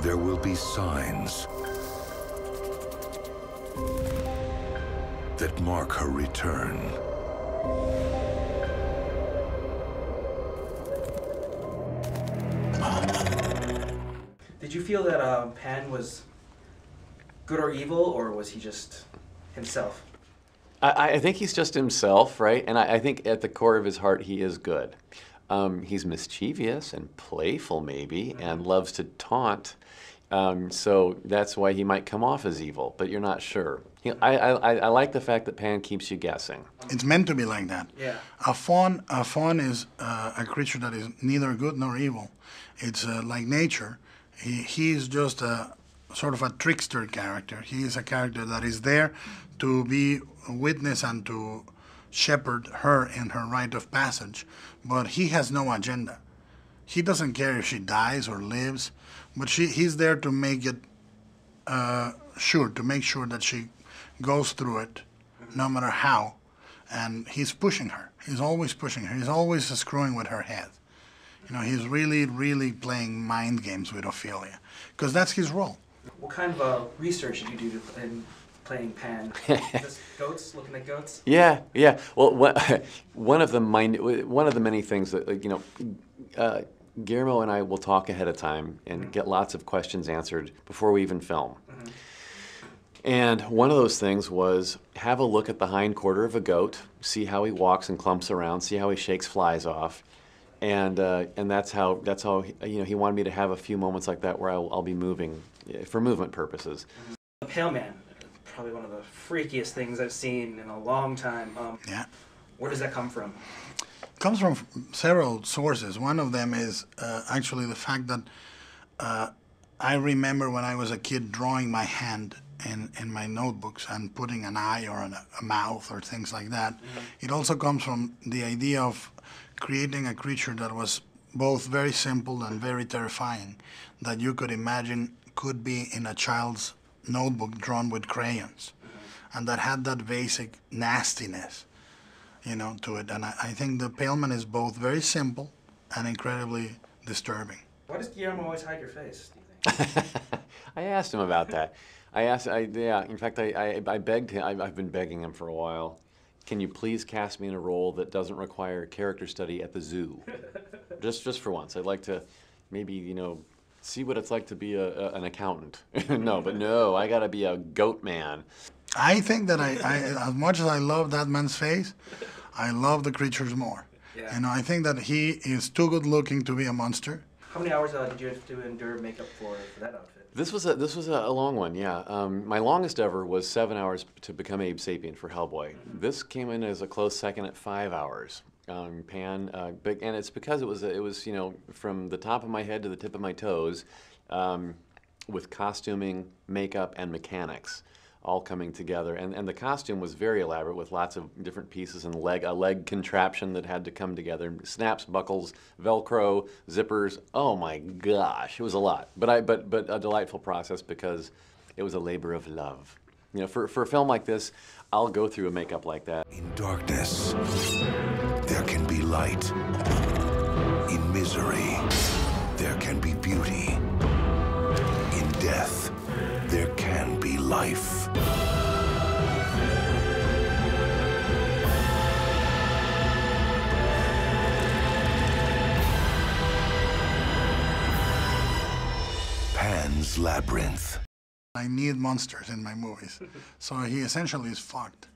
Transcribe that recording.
there will be signs that mark her return. Did you feel that Pan was good or evil, or was he just himself? I think he's just himself, right? And I think at the core of his heart, he is good. He's mischievous and playful, maybe, and loves to taunt. So that's why he might come off as evil, but you're not sure. I like the fact that Pan keeps you guessing. It's meant to be like that. Yeah. A faun is a creature that is neither good nor evil. It's like nature. He's just a sort of a trickster character. He is a character that is there to be a witness and to shepherd her in her rite of passage, but he has no agenda. He doesn't care if she dies or lives, but he's there to make it to make sure that she goes through it, no matter how. And he's pushing her. He's always pushing her. He's always screwing with her head. You know, he's really, really playing mind games with Ophelia, because that's his role. What kind of research did you do in playing Pan? Just goats, looking at goats? Yeah. Well, one of the many things that Guillermo and I will talk ahead of time and get lots of questions answered before we even film. And one of those things was have a look at the hind quarter of a goat, see how he walks and clumps around, see how he shakes flies off, and that's how he wanted me to have a few moments like that where I'll be moving for movement purposes. The Pale Man, probably one of the freakiest things I've seen in a long time. Yeah. Where does that come from? It comes from several sources. One of them is actually the fact that I remember when I was a kid drawing my hand in my notebooks and putting an eye or a mouth or things like that. It also comes from the idea of creating a creature that was both very simple and very terrifying, that you could imagine could be in a child's notebook drawn with crayons, and that had that basic nastiness, to it. And I think the Pale Man is both very simple and incredibly disturbing. Why does Guillermo always hide your face, do you think? I asked him about that. In fact, I begged him, I've been begging him for a while, can you please cast me in a role that doesn't require character study at the zoo? just for once. I'd like to maybe, see what it's like to be an accountant. No, I gotta be a goat man. I think that as much as I love that man's face, I love the creatures more. Yeah. I think that he is too good looking to be a monster. How many hours did you have to endure makeup for that outfit? This was a long one, yeah. My longest ever was 7 hours to become Abe Sapien for Hellboy. This came in as a close second at 5 hours. Pan, and it's because it was from the top of my head to the tip of my toes, with costuming, makeup, and mechanics all coming together. And the costume was very elaborate with lots of different pieces and a leg contraption that had to come together. Snaps, buckles, Velcro, zippers. Oh my gosh, it was a lot. But a delightful process because it was a labor of love. For a film like this, I'll go through a makeup like that. In darkness, there can be light. In misery, there can be beauty. In death, there can be life. Pan's Labyrinth. I need monsters in my movies, so he essentially is fucked.